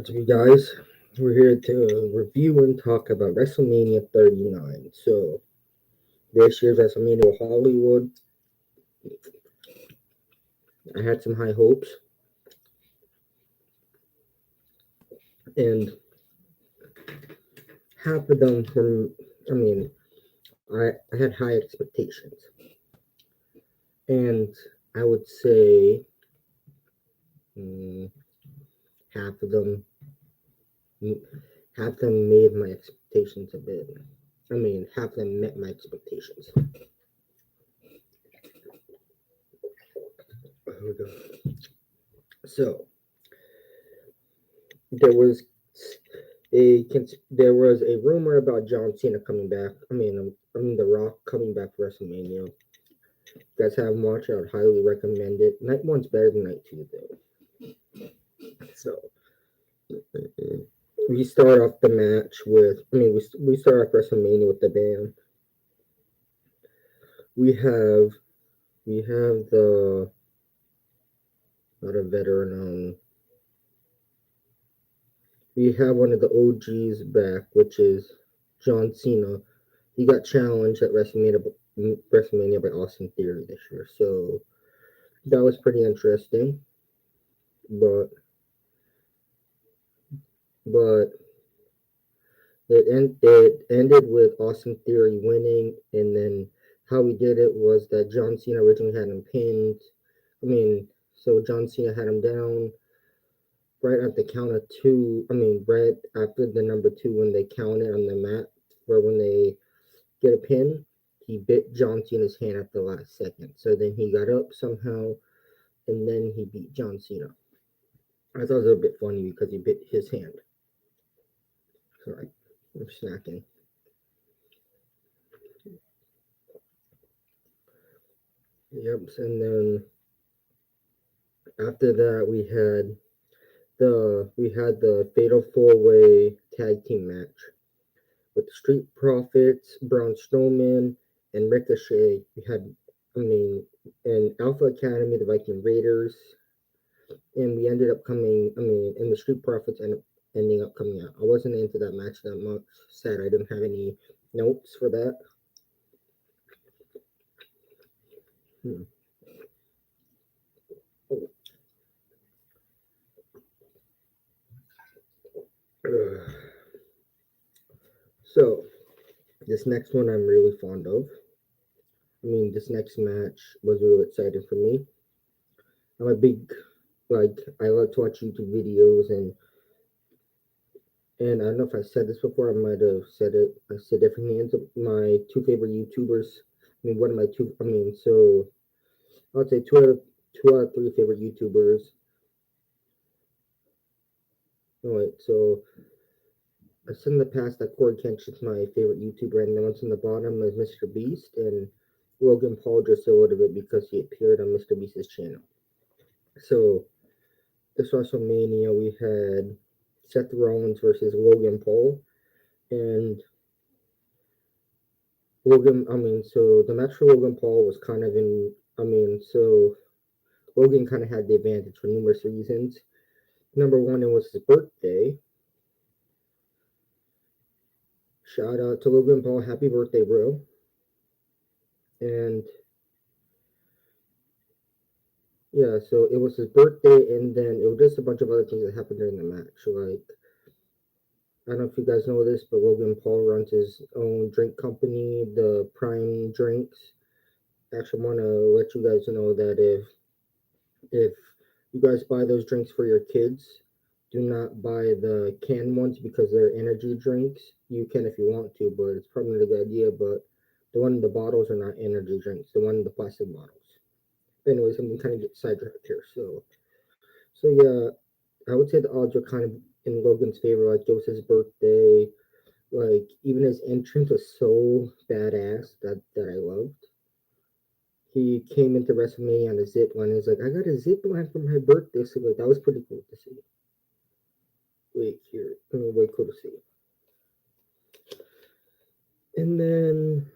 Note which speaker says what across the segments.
Speaker 1: What's up, you guys? We're here to review and talk about WrestleMania 39. So, this year's WrestleMania Hollywood, I had some high hopes, and half of them from, I mean, I had high expectations. And I would say mm, half of them, half of them made my expectations a bit. Half of them met my expectations. Here we go. So, there was there was a rumor about John Cena coming back. The Rock coming back for WrestleMania. If you guys haven't watched it, I would highly recommend it. Night one's better than night two, though. So we start off the match with. We start off WrestleMania with the band. We have the not a veteran. We have one of the OGs back, which is John Cena. He got challenged at WrestleMania by Austin Theory this year, so that was pretty interesting. But it ended with Austin Theory winning, and then how he did it was that John Cena originally had him pinned. So John Cena had him down right at the count of two. Right after the number two when they counted on the mat, or when they get a pin, he bit John Cena's hand at the last second. So then he got up somehow, and then he beat John Cena. I thought it was a bit funny because he bit his hand. Sorry, I'm snacking. Yep, and then after that we had the Fatal 4-Way Tag Team match with the Street Profits, Braun Strowman, and Ricochet. We had, and Alpha Academy, the Viking Raiders, and we ended up and the Street Profits ending up coming out. I wasn't into that match that much. Sad I didn't have any notes for that. So, this next one I'm really fond of. This next match was really exciting for me. I'm a big, I like to watch YouTube videos, and I don't know if I said this before. I might have said it. I said different names of my two favorite YouTubers. One of my two. So I would say two out of three favorite YouTubers. All right, so I said in the past that Corey Kent is my favorite YouTuber, and the ones in the bottom is Mr. Beast, and Logan Paul just a little bit because he appeared on Mr. Beast's channel. So this WrestleMania we had Seth Rollins versus Logan Paul, and so the match for Logan Paul was kind of so Logan kind of had the advantage for numerous reasons. Number one, it was his birthday. Shout out to Logan Paul, happy birthday, bro. And yeah, so it was his birthday, and then it was just a bunch of other things that happened during the match. I don't know if you guys know this, but Logan Paul runs his own drink company, the Prime Drinks. Actually, I want to let you guys know that if you guys buy those drinks for your kids, do not buy the canned ones because they're energy drinks. You can if you want to, but it's probably not a good idea. But the one in the bottles are not energy drinks. The one in the plastic bottles. But anyways, I'm kind of get sidetracked here. So yeah, I would say the odds are kind of in Logan's favor. Like, it was his birthday. Like, even his entrance was so badass that I loved. He came into WrestleMania on a zip line. He's like, I got a zip line for my birthday. So that was pretty cool to see. Way cool to see. And then,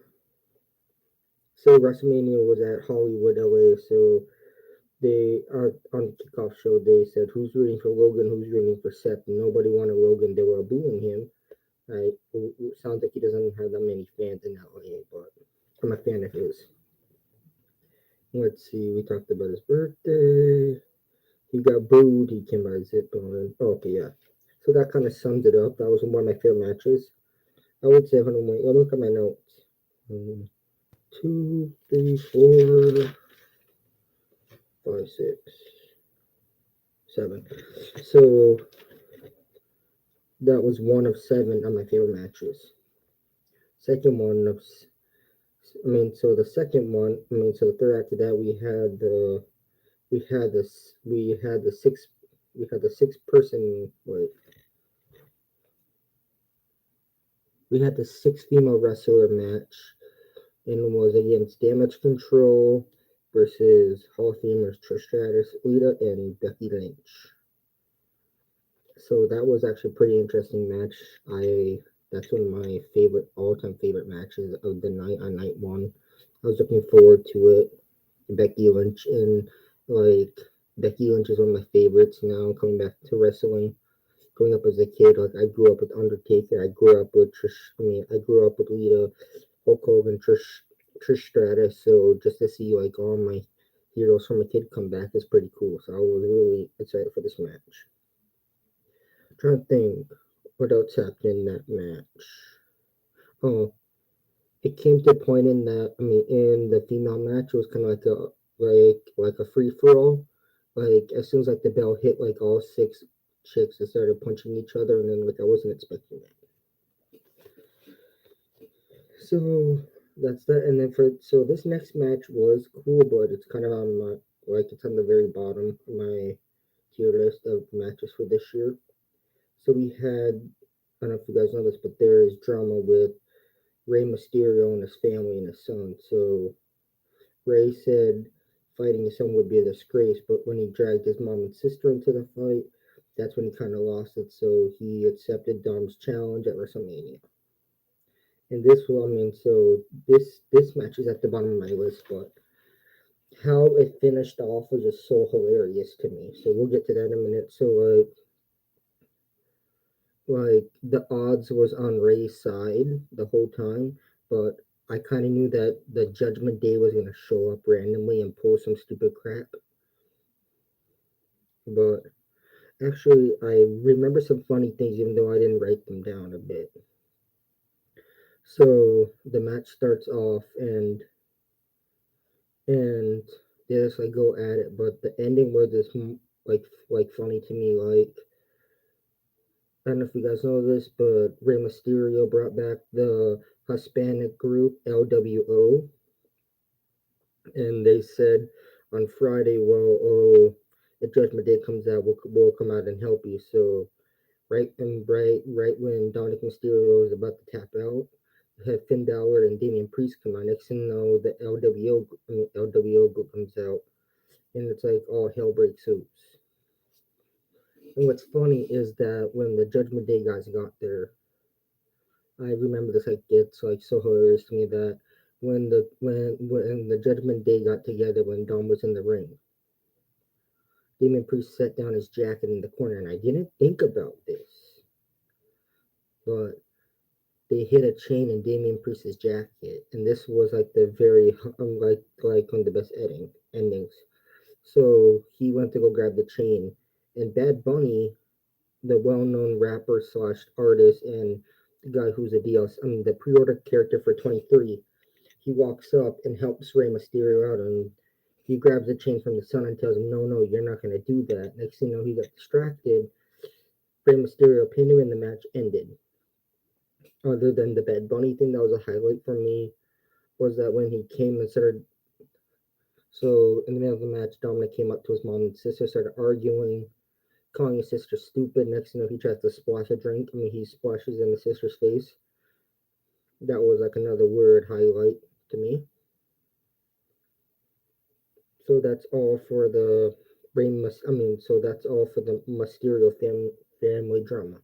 Speaker 1: so WrestleMania was at Hollywood, LA. So they are on the kickoff show. They said, "Who's rooting for Logan? Who's rooting for Seth?" And nobody wanted Logan. They were booing him. Right? It sounds like he doesn't have that many fans in LA, but I'm a fan of his. Let's see. We talked about his birthday. He got booed. He came out of zip on. Oh, okay, yeah. So that kind of sums it up. That was one of my favorite matches. I would say, hold on, wait. Let me look at my notes. 2, 3, 4, 5, 6, 7. So that was one of 7 of my favorite matches. Second one of, so the second one, so the third after that, we had the 6 person, wait, we had the 6 female wrestler match, and it was against Damage Control versus Hall of Famers Trish Stratus, Lita, and Becky Lynch. So that was actually a pretty interesting match. That's one of my all-time favorite matches of the night on night one. I was looking forward to it. Becky Lynch Becky Lynch is one of my favorites now. Coming back to wrestling, growing up as a kid, I grew up with Undertaker. I grew up with Trish. I grew up with Lita, Hulk Hogan, Trish Stratus. So just to see all my heroes from a kid come back is pretty cool. So I was really excited for this match. Trying to think what else happened in that match. Oh, it came to a point in the female match, it was kind of like a free for all. As soon as the bell hit, all 6 chicks that started punching each other, and then I wasn't expecting that. So that's that. And then this next match was cool, but it's kind of on it's on the very bottom of my tier list of matches for this year. So we had, I don't know if you guys know this, but there is drama with Rey Mysterio and his family and his son. So Rey said fighting his son would be a disgrace, but when he dragged his mom and sister into the fight, that's when he kind of lost it. So he accepted Dom's challenge at WrestleMania. And this match is at the bottom of my list, but how it finished off was just so hilarious to me. So we'll get to that in a minute. So the odds was on Ray's side the whole time, but I kind of knew that the Judgment Day was gonna show up randomly and pull some stupid crap. But actually, I remember some funny things, even though I didn't write them down a bit. So the match starts off, and they just go at it, but the ending was just funny to me. I don't know if you guys know this, but Rey Mysterio brought back the Hispanic group LWO, and they said on Friday, well, if Judgment Day comes out, we'll come out and help you. So right when Dominic Mysterio was about to tap out, we had Finn Balor and Damian Priest come out. Next thing you know, the LWO group comes out, and it's all hell breaks loose. And what's funny is that when the Judgment Day guys got there, I remember this it's so hilarious to me that when the Judgment Day got together when Dom was in the ring, Damian Priest set down his jacket in the corner, and I didn't think about this, but they hit a chain in Damian Priest's jacket, and this was the very one of the best endings. So he went to go grab the chain, and Bad Bunny, the well-known rapper slash artist and the guy who's the pre-order character for 23, he walks up and helps Rey Mysterio out, and he grabs the chain from the son and tells him, no, you're not going to do that. Next thing you know, he got distracted. Rey Mysterio pinned him, and the match ended. Other than the Bad Bunny thing, that was a highlight for me, was that when he came and started, so in the middle of the match, Dominic came up to his mom and sister, started arguing, calling his sister stupid. Next thing you know, he tries to splash a drink. He splashes in his sister's face. That was another weird highlight to me. So that's all for the so that's all for the Mysterio family drama.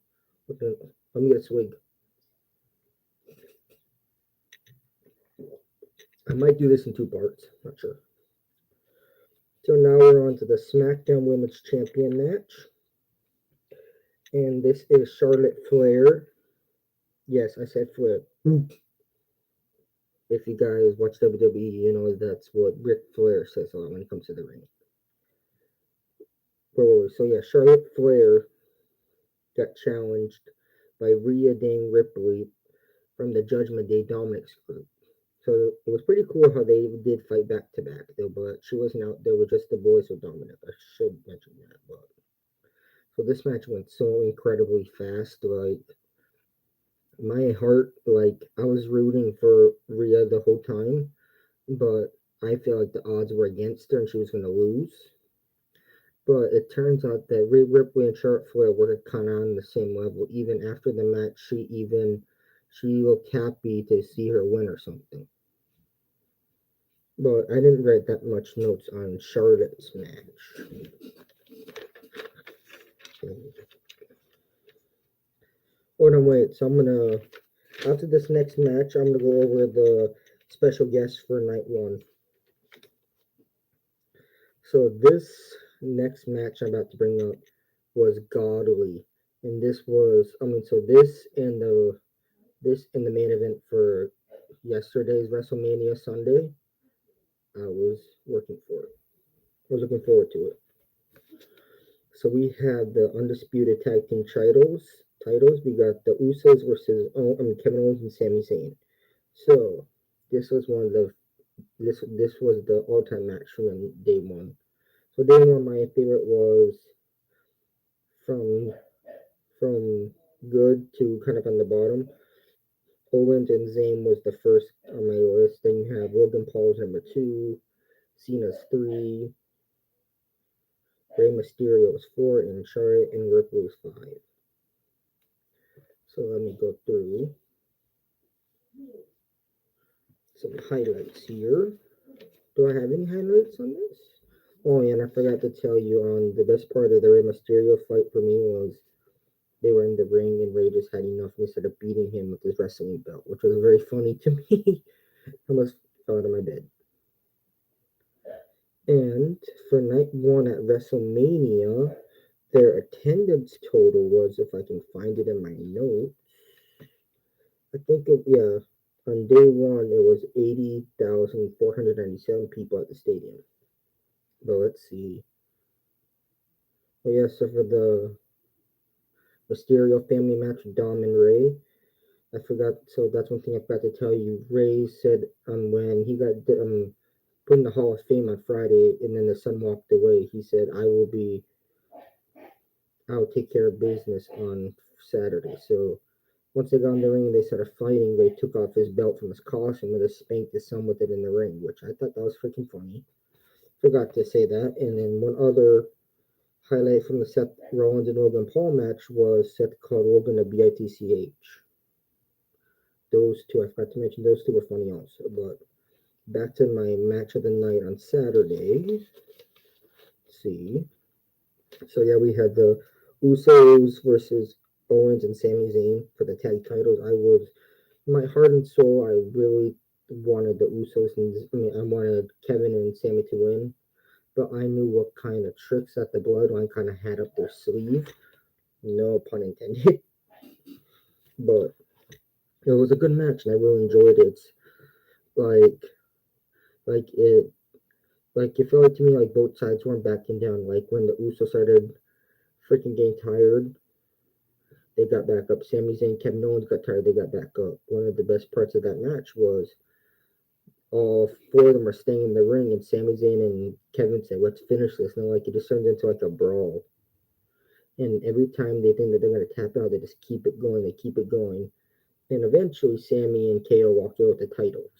Speaker 1: Okay, let me get a swig. I might do this in 2 parts. Not sure. So now we're on to the Smackdown Women's Champion match. And this is Charlotte Flair. Yes, I said Flair. If you guys watch WWE, you know that's what Ric Flair says a lot when it comes to the ring. So yeah, Charlotte Flair got challenged by Rhea Dang Ripley from the Judgment Day Dominic's group. So it was pretty cool how they did fight back to back though, but she wasn't out there with just the boys with Dominic. I should mention that, but so this match went so incredibly fast. Like my heart, like I was rooting for Rhea the whole time, but I feel like the odds were against her and she was going to lose. But it turns out that Rhea Ripley and Charlotte Flair were kind of on the same level. Even after the match, she looked happy to see her win or something. But I didn't write that much notes on Charlotte's match. Hold on, wait. So after this next match, I'm gonna go over the special guests for night one. So this next match I'm about to bring up was godly, and this was, this and the main event for yesterday's WrestleMania Sunday. I was working for it. I was looking forward to it. So we had the undisputed tag team titles. We got the Usos versus Kevin Owens and Sami Zayn. So this was this was the all-time match from day one. So day one, my favorite was from from good to kind of on the bottom. Owens and Zayn was the first on my list. Then you have Logan Paul's number 2, Cena's 3, Rey Mysterio's 4, and Charlotte and Ripley's 5. So let me go through some highlights here. Do I have any highlights on this? Oh, yeah, and I forgot to tell you on the best part of the Rey Mysterio fight for me was they were in the ring and Rey just had enough instead of beating him with his wrestling belt, which was very funny to me. I almost fell out of my bed. And for night one at WrestleMania, their attendance total was, if I can find it in my notes, on day one it was 80,497 people at the stadium. But let's see. Oh yeah, so for the Mysterio family match, Dom and Rey, I forgot. So that's one thing I forgot to tell you. Rey said when he got put in the Hall of Fame on Friday, and then the son walked away. He said, "I'll take care of business on Saturday." So once they got in the ring and they started fighting, Rey took off his belt from his costume and just spanked his son with it in the ring, which I thought that was freaking funny. Forgot to say that. And then one other highlight from the Seth Rollins and Logan Paul match was Seth called Logan a bitch. Those two, I forgot to mention, those two were funny also. But back to my match of the night on Saturday. Let's see. So yeah, we had the Usos versus Owens and Sami Zayn for the tag titles. My heart and soul, I really wanted the Usos I wanted Kevin and Sami to win, but I knew what kind of tricks that the Bloodline kind of had up their sleeve. No pun intended. But it was a good match, and I really enjoyed it. It's like it felt like to me like both sides weren't backing down. Like when the Usos started freaking getting tired, they got back up. Sami Zayn, Kevin Owens got tired, they got back up. One of the best parts of that match was all four of them are staying in the ring, and Sami Zayn and Kevin say, "Let's finish this." And like it just turns into like a brawl. And every time they think that they're gonna tap out, they just keep it going. They keep it going, and eventually, Sami and KO walk out with the titles.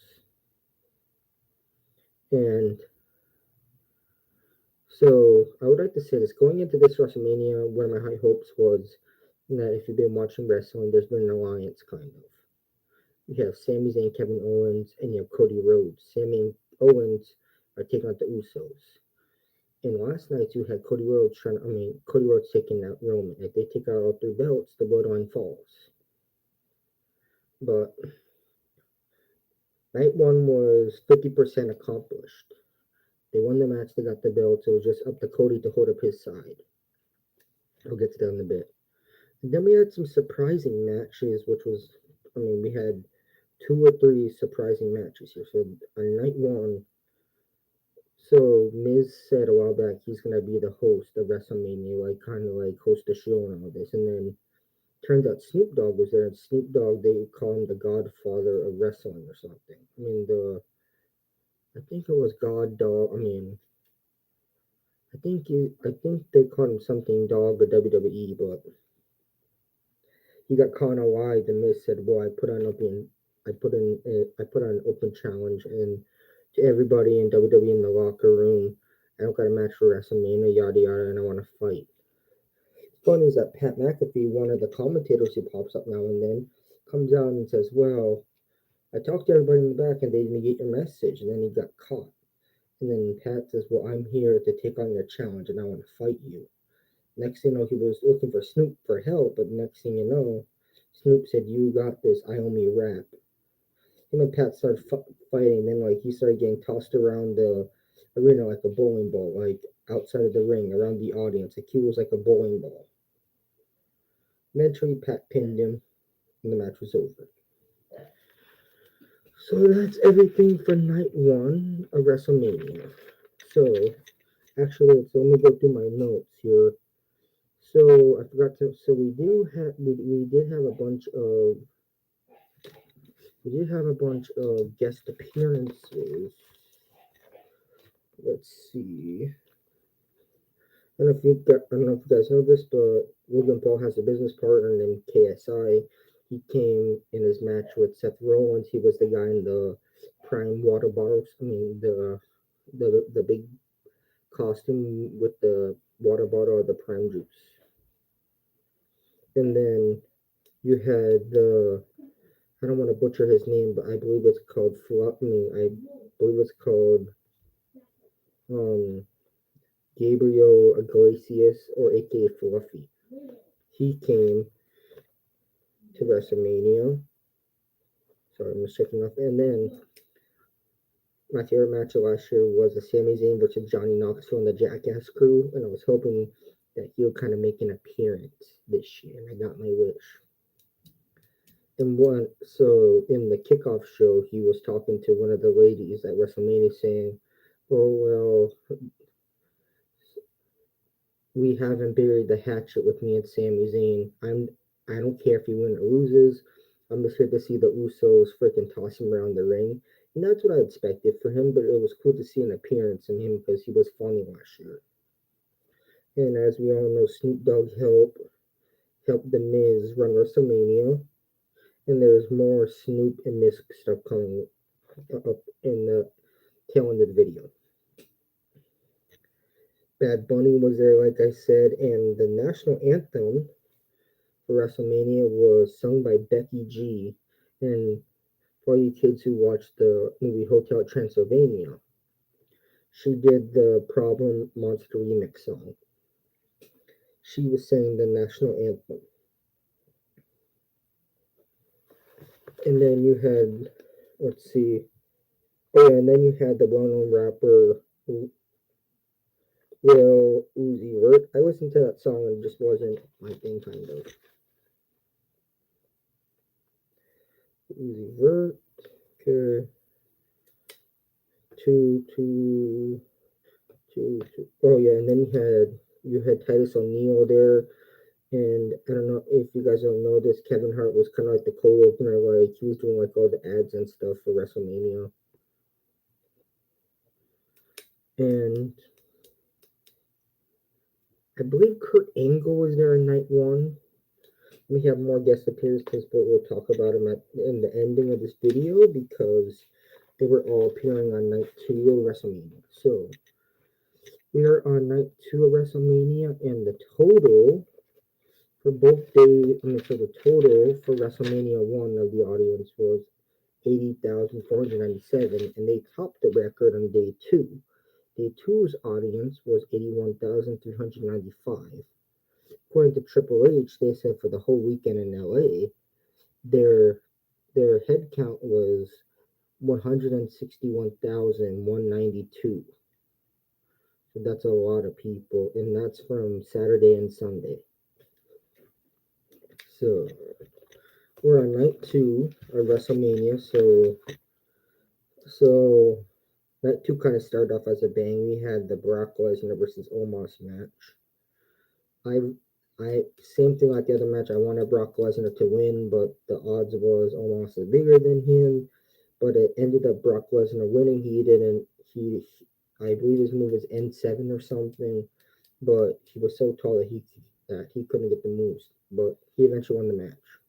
Speaker 1: And so I would like to say this: going into this WrestleMania, one of my high hopes was that if you've been watching wrestling, there's been an alliance kind of. You have Sami Zayn, Kevin Owens, and you have Cody Rhodes. Sami and Owens are taking out the Usos. And last night you had Cody Rhodes taking out Roman. If they take out all 3 belts, the Bloodline falls. But night one was 50% accomplished. They won the match, they got the belts, it was just up to Cody to hold up his side. I'll get to that in a bit. And then we had some surprising matches, which was, we had 2 or 3 surprising matches here. So on night one, so Miz said a while back he's gonna be the host of WrestleMania, like kind of like host the show and all this. And then turns out Snoop Dogg was there. And Snoop Dogg, they call him the Godfather of wrestling or something. I think it was God Dog. I think they called him something Dog or WWE, but he got caught on live. The Miz said, "Well, I put on an open challenge and to everybody in WWE in the locker room. I don't got a match for WrestleMania, yada yada, and I want to fight." Funny is that Pat McAfee, one of the commentators who pops up now and then, comes out and says, "Well, I talked to everybody in the back and they didn't get your message," and then he got caught. And then Pat says, "Well, I'm here to take on your challenge and I want to fight you." Next thing you know, he was looking for Snoop for help, but next thing you know, Snoop said, "You got this, I owe me a rap." Him and Pat started fighting, and then like he started getting tossed around the arena like a bowling ball, like outside of the ring, around the audience. Like he was like a bowling ball. Eventually, Pat pinned him, and the match was over. So that's everything for night one of WrestleMania. So actually, so let me go through my notes here. So I forgot to. So we did have a bunch of guest appearances. Let's see. I don't know if you guys know this, but Logan Paul has a business partner named KSI. He came in his match with Seth Rollins. He was the guy in the prime water bottles. The big costume with the water bottle of the prime juice. And then you had the, I don't want to butcher his name, but I believe it's called I believe it's called um Gabriel Iglesias, or aka Fluffy. He came to WrestleMania. Sorry, I'm just checking off. And then my favorite match of last year was the Sami Zayn versus Johnny Knoxville and the Jackass crew, and I was hoping that he would kind of make an appearance this year, and I got my wish. So in the kickoff show, he was talking to one of the ladies at WrestleMania, saying, "Oh well, we haven't buried the hatchet with me and Sami Zayn. I don't care if he wins or loses. I'm just here to see the Usos freaking toss him around the ring." And that's what I expected for him, but it was cool to see an appearance in him because he was funny last year. And as we all know, Snoop Dogg helped the Miz run WrestleMania, and there's more Snoop and Miz stuff coming up in the tail end of the video. Bad Bunny was there, like I said, and the national anthem for WrestleMania was sung by Becky G. And for all you kids who watched the movie Hotel Transylvania, she did the Problem Monster remix song. She was singing the national anthem. And then you had, let's see, oh yeah, and then you had the well-known rapper Lil Uzi Vert. I listened to that song and it just wasn't my thing, kind of. Uzi Vert. Okay. Two. Oh yeah, and then you had Titus O'Neil there, and I don't know if you guys don't know this. Kevin Hart was kind of like the cold opener, like he was doing like all the ads and stuff for WrestleMania, and I believe Kurt Angle was there in night one. We have more guest appearances, but we'll talk about them in the ending of this video because they were all appearing on night two of WrestleMania. So we are on night two of WrestleMania, and the total for both days, so the total for WrestleMania 1 of the audience was 80,497, and they topped the record on day 2. Day two's audience was 81,395. According to Triple H, they said for the whole weekend in LA, their head count was 161,192. So that's a lot of people, and that's from Saturday and Sunday. So we're on night 2 of WrestleMania. So night 2 kind of started off as a bang. We had the Brock Lesnar versus Omos match. I same thing like the other match. I wanted Brock Lesnar to win, but the odds was Omos is bigger than him. But it ended up Brock Lesnar winning. He didn't. I believe his move is N7 or something. But he was so tall that he couldn't get the moves. But he eventually won the match.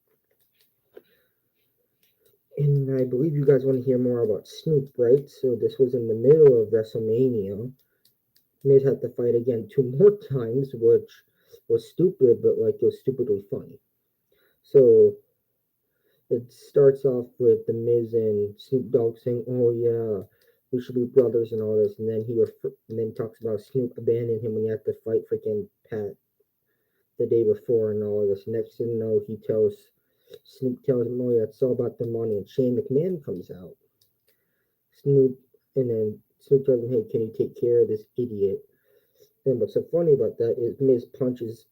Speaker 1: And I believe you guys want to hear more about Snoop, right? So this was in the middle of WrestleMania. Miz had to fight again 2 more times, which was stupid, but like it was stupidly funny. So it starts off with the Miz and Snoop Dogg saying, "Oh yeah, we should be brothers" and all this, and then and then talks about Snoop abandoning him when he had to fight freaking Pat the day before and all this. Next thing you know, Snoop tells him, "Oh yeah, it's all about the money," and Shane McMahon comes out. Snoop and then Snoop tells him, "Hey, can you take care of this idiot?" And what's so funny about that is Miz punches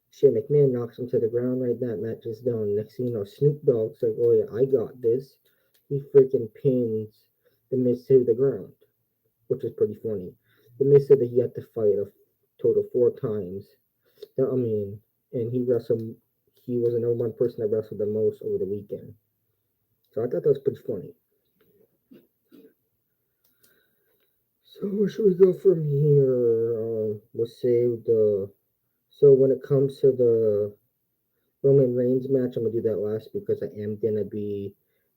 Speaker 1: Shane McMahon, knocks him to the ground. Right, that match is done. Next thing you know, Snoop Dogg's like, "Oh yeah, I got this." He freaking pins the Miz to the ground, which is pretty funny. The Miz said that he had to fight a total 4 times. I mean, and he wrestled. He was the number 1 person that wrestled the most over the weekend. So I thought that was pretty funny. So where should we go from here? We'll save the. So when it comes to the Roman Reigns match, I'm gonna do that last because I am gonna be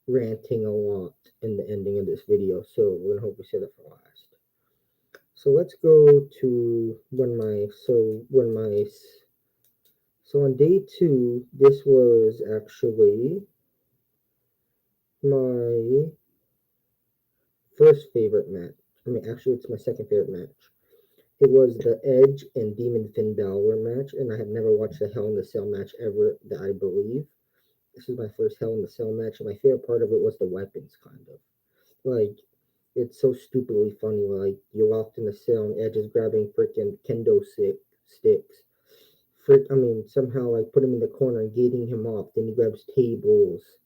Speaker 1: ranting a lot in the ending of this video. So we're gonna hope we save that for last. So let's go to so on day 2, this was actually my first favorite match. I mean, actually, it's my second favorite match. It was the Edge and Demon Finn Balor match, and I had never watched a Hell in the Cell match ever, that I believe. This is my first Hell in the Cell match, and my favorite part of it was the weapons, kind of. Like, it's so stupidly funny. Like, you're locked in the cell, and Edge is grabbing freaking sticks. Somehow, like, put him in the corner and gating him off. Then he grabs tables.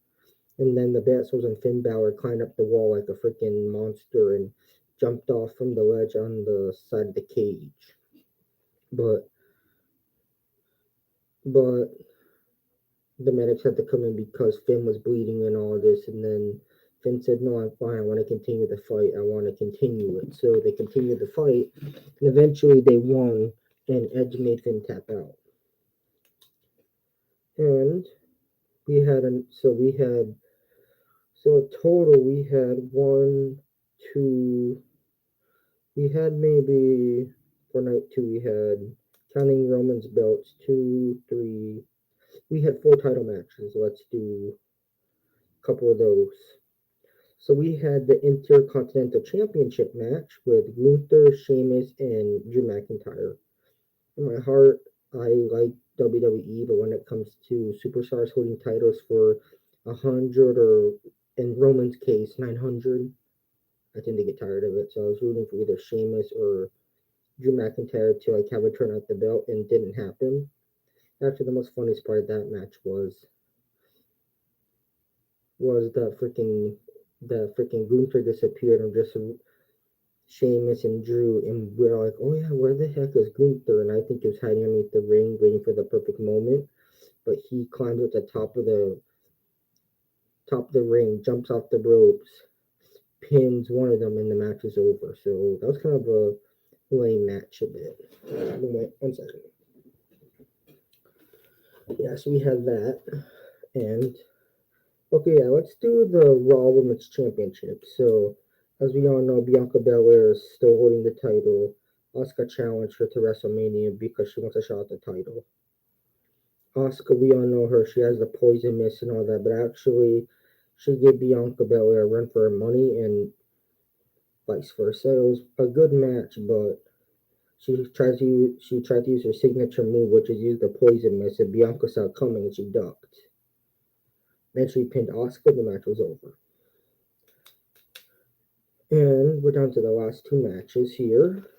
Speaker 1: And then the Bastards and Finn Balor climbed up the wall like a freaking monster and jumped off from the ledge on the side of the cage. But but the medics had to come in because Finn was bleeding and all this, and then Finn said, "No, I'm fine. I want to continue the fight. I want to continue it." So they continued the fight, and eventually they won, and Edge made Finn tap out. And we had a total we had one, two, we had maybe for night 2 we had, counting Roman's belts, 2, 3. We had 4 title matches. Let's do a couple of those. So we had the Intercontinental Championship match with Gunther, Sheamus, and Drew McIntyre. In my heart, I like WWE, but when it comes to superstars holding titles for 100 or, in Roman's case, 900, I think they get tired of it. So I was rooting for either Sheamus or Drew McIntyre to like have a turn out the belt, and it didn't happen. Actually, the most funniest part of that match was the freaking Gunther disappeared and just Sheamus and Drew, and we're like, "Oh yeah, where the heck is Gunther?" And I think he was hiding underneath the ring, waiting for the perfect moment. But he climbs at the top of the ring, jumps off the ropes, pins one of them, and the match is over. So that was kind of a lame match a bit. Wait 1 second. Yeah, so we had that, and okay, yeah, let's do the Raw Women's Championship. So, as we all know, Bianca Belaire is still holding the title. Asuka challenged her to WrestleMania because she wants a shot at the title. Asuka, we all know her. She has the poison mist and all that, but actually, she gave Bianca Belaire a run for her money and vice versa. It was a good match, but she tried to use her signature move, which is use the poison mist, and Bianca saw it coming and she ducked. Then she pinned Asuka. The match was over. And we're down to the last 2 matches here.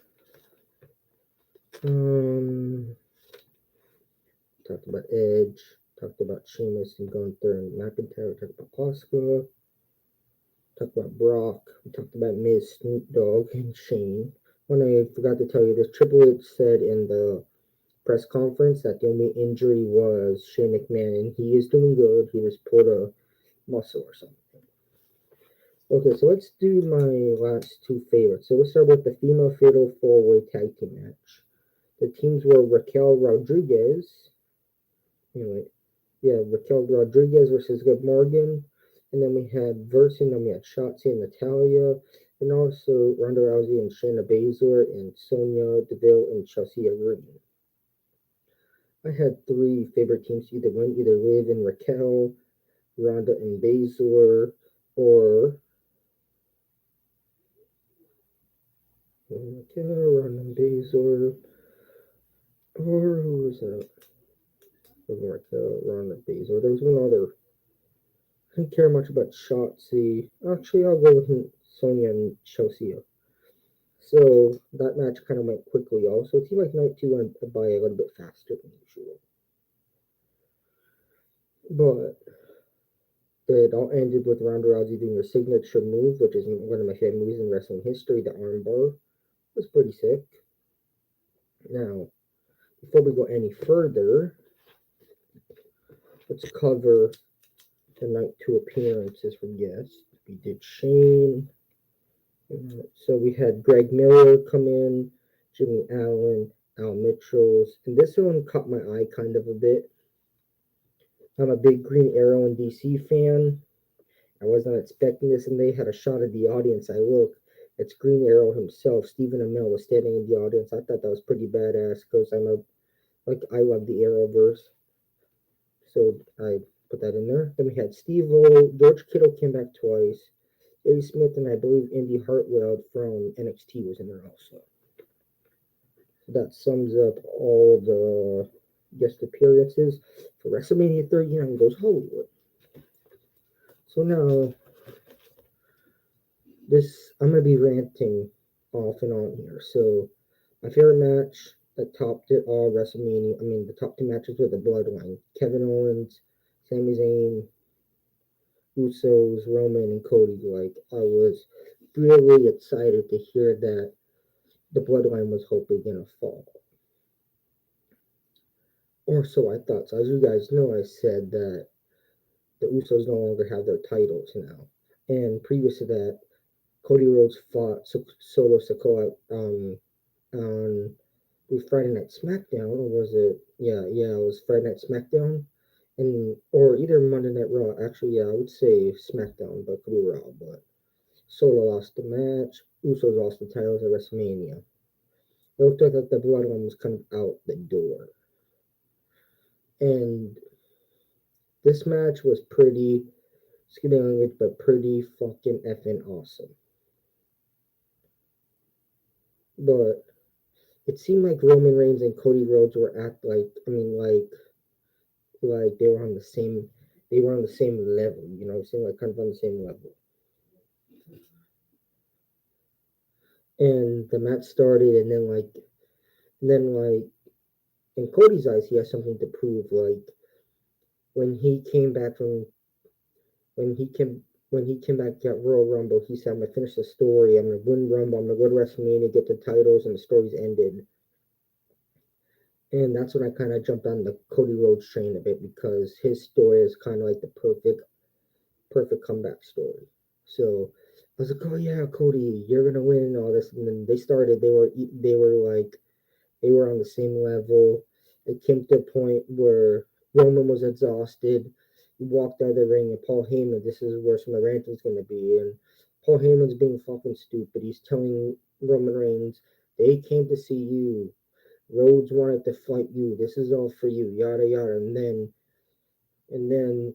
Speaker 1: Talked about Edge. Talked about Sheamus and Gunther and McIntyre. We talked about Asuka. Talked about Brock. We talked about Miz, Snoop Dogg, and Shane. When I forgot to tell you this, Triple H said in the press conference that the only injury was Shane McMahon, and he is doing good. He just pulled a muscle or something. Okay, so let's do my last two favorites. So we'll start with the female fatal four-way tag team match. The teams were Raquel Rodriguez. Anyway, yeah, Raquel Rodriguez versus Liv Morgan. And then we had Verse, and then we had Shotzi and Natalia. And also Ronda Rousey and Shayna Baszler and Sonya Deville and Chelsea Green. I had three favorite teams to either win, either Liv and Raquel, Ronda and Baszler, or Raquel, Ronda and Baszler, or who was that? Raquel, Ronda, Baszler. There was one other. I didn't care much about Shotzi. Actually, I'll go with Sonya and Chelsea. So that match kind of went quickly also. It seemed like night two went by a little bit faster than usual. But it all ended with Ronda Rousey doing her signature move, which is one of my favorite moves in wrestling history, the armbar. It was pretty sick. Now, before we go any further, let's cover the night two appearances from guests. We did Shane. So we had Greg Miller come in, Jimmy Allen, Al Mitchells, and this one caught my eye kind of a bit. I'm a big Green Arrow and DC fan. I was not expecting this, and they had a shot of the audience. I look, it's Green Arrow himself. Stephen Amell was standing in the audience. I thought that was pretty badass because I love the Arrowverse. So I put that in there. Then we had Steve-O, George Kittle came back twice. A. Smith and I believe Indy Hartwell from NXT was in there also. So that sums up all the guest appearances for WrestleMania 39 goes Hollywood. So now, I'm gonna be ranting off and on here. So my favorite match that topped it all WrestleMania. The top two matches were the Bloodline: Kevin Owens, Sami Zayn, Usos, Roman, and Cody. I was really excited to hear that the Bloodline was hopefully gonna fall. Or so I thought. So as you guys know, I said that the Usos no longer have their titles now. And previous to that, Cody Rhodes fought Solo Sikoa on Friday Night Smackdown, or was it? Yeah, it was Friday Night Smackdown, or either Monday Night Raw. Actually, yeah, I would say Smackdown, but could be Raw. But Solo lost the match. Usos lost the titles at WrestleMania. It looked like the Bloodline was kind of out the door, and this match was pretty, excuse me language, but pretty fucking effing awesome. But it seemed like Roman Reigns and Cody Rhodes were like they were on the same level, it seemed like kind of on the same level. And the match started, and then in Cody's eyes, he has something to prove. Like when he came back from when he came back at Royal Rumble, he said, "I'm gonna finish the story. I'm gonna win Rumble. I'm gonna go to WrestleMania, get the titles," and the story's ended. And that's when I kind of jumped on the Cody Rhodes train a bit because his story is kind of like the perfect comeback story. So I was like, "Oh yeah, Cody, you're gonna win," and all this. And then they started. They were on the same level. It came to a point where Roman was exhausted. He walked out of the ring, and Paul Heyman. This is where some of the ranting's gonna be. And Paul Heyman's being fucking stupid. He's telling Roman Reigns, "They came to see you. Rhodes wanted to fight you. This is all for you." Yada yada. And then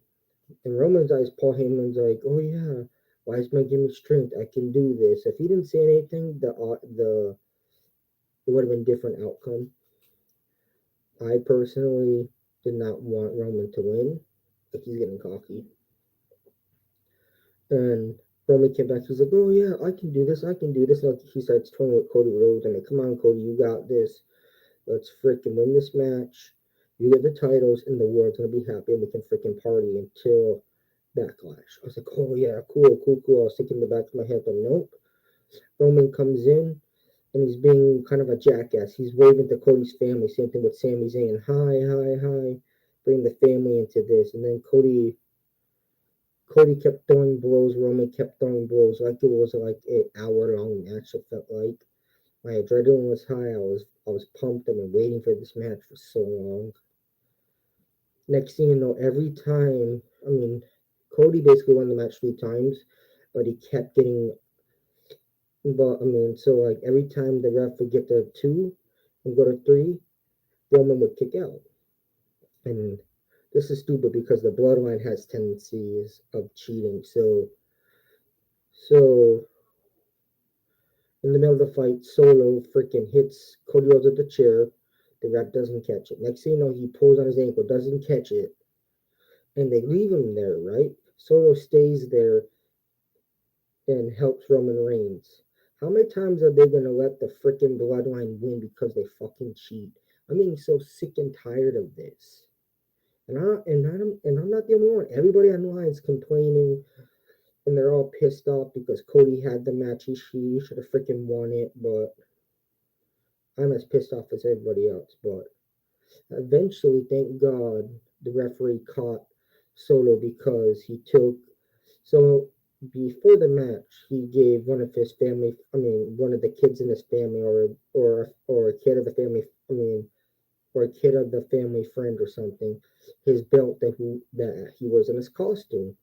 Speaker 1: in Roman's eyes, Paul Heyman's like, "Oh yeah, wise man, give me strength. I can do this." If he didn't say anything, it would have been different outcome. I personally did not want Roman to win. Like he's getting cocky. And Roman came back. He's like, "Oh yeah, I can do this. I can do this." Like he starts toying with Cody Rhodes. Come on, Cody, you got this. Let's freaking win this match. You get the titles, and the world's gonna be happy, and we can freaking party until Backlash. I was like, oh yeah, cool, cool, cool. I was thinking in the back of my head, but nope. Roman comes in, and he's being kind of a jackass. He's waving to Cody's family. Same thing with Sami Zayn. Hi, hi, hi. Bring the family into this, and then Cody kept throwing blows. Roman kept throwing blows. Like it was like an hour long match. It felt like my adrenaline was high. I was pumped. I've been waiting for this match for so long. Next thing you know, every time, I mean, Cody basically won the match 3 times, but he kept getting. But I mean, so like every time the ref would get to two and go to three, Roman would kick out. And this is stupid because the bloodline has tendencies of cheating. So in the middle of the fight, Solo freaking hits Cody Rhodes with the chair. The ref doesn't catch it. Next thing you know, he pulls on his ankle, doesn't catch it, and they leave him there, right? Solo stays there and helps Roman Reigns. How many times are they gonna let the freaking bloodline win because they fucking cheat? I'm getting so sick and tired of this. And I'm not the only one. Everybody online is complaining, and they're all pissed off because Cody had the match. He should have freaking won it, but I'm as pissed off as everybody else. But eventually, thank God, the referee caught Solo because he took. So before the match, he gave one of his family. I mean, one of the kids in his family, or a kid of the family. I mean, or a kid of the family friend or something, his belt that he was in his costume.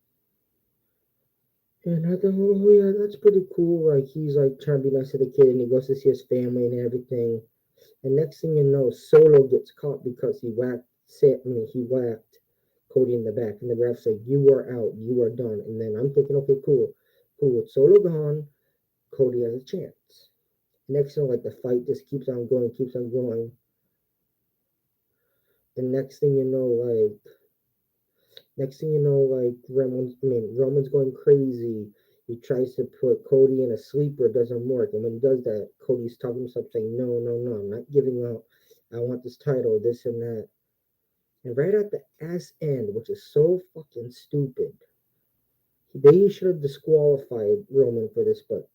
Speaker 1: And I thought, oh yeah, that's pretty cool. Like he's like trying to be nice to the kid, and he goes to see his family and everything. And next thing you know, Solo gets caught because he whacked Cody in the back, and the ref said, "You are out. You are done." And then I'm thinking, okay, cool, cool. With Solo gone, Cody has a chance. Next thing, like the fight just keeps on going, and next thing you know, like Roman's going crazy. He tries to put Cody in a sleeper, it doesn't work. And when he does that, Cody's talking to himself saying, no, no, no, I'm not giving up. I want this title, this and that. And right at the ass end, which is so fucking stupid, they should have disqualified Roman for this, but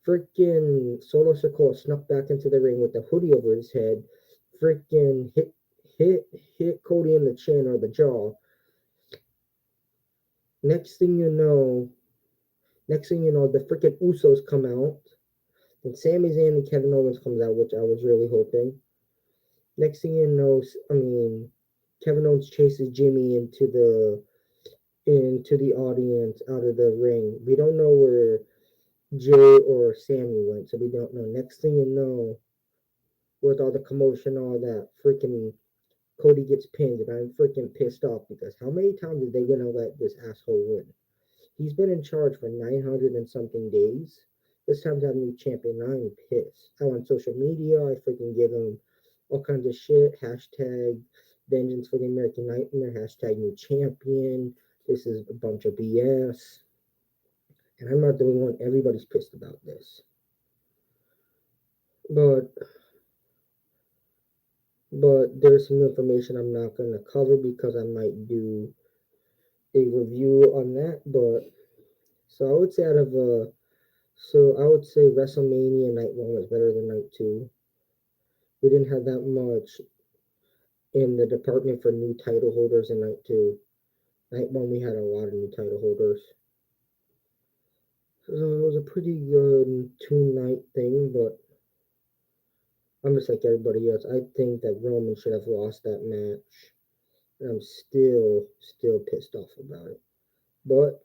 Speaker 1: freaking Solo Sikoa snuck back into the ring with the hoodie over his head, freaking hit hit Cody in the chin or the jaw. Next thing you know, the freaking Usos come out, and Sami Zayn and Kevin Owens comes out, which I was really hoping. Next thing you know, Kevin Owens chases Jimmy into the audience out of the ring. We don't know where Jay or Sammy went, so we don't know. Next thing you know, with all the commotion, all that, freaking Cody gets pinned, and I'm freaking pissed off because how many times are they gonna let this asshole win? He's been in charge for 900 and something days. It's time to have a new champion. I'm pissed. I on social media, I freaking give him all kinds of shit. Hashtag vengeance for the American Nightmare. Hashtag new champion. This is a bunch of BS. And I'm not the only one. Everybody's pissed about this. But but there's some information I'm not gonna cover because I might do a review on that. But so I would say out of so I would say WrestleMania night one was better than night two. We didn't have that much in the department for new title holders in night two. Night one we had a lot of new title holders. So it was a pretty good two night thing, but I'm just like everybody else. I think that Roman should have lost that match. And I'm still pissed off about it. But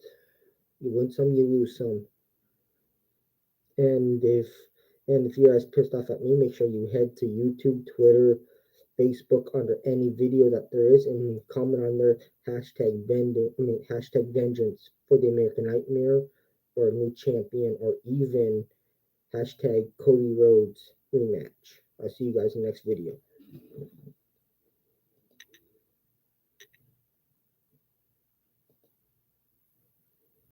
Speaker 1: you win some, you lose some. And if you guys pissed off at me, make sure you head to YouTube, Twitter, Facebook under any video that there is and comment on there hashtag vengeance for the American Nightmare or a new champion or even hashtag Cody Rhodes rematch. I'll see you guys in the next video.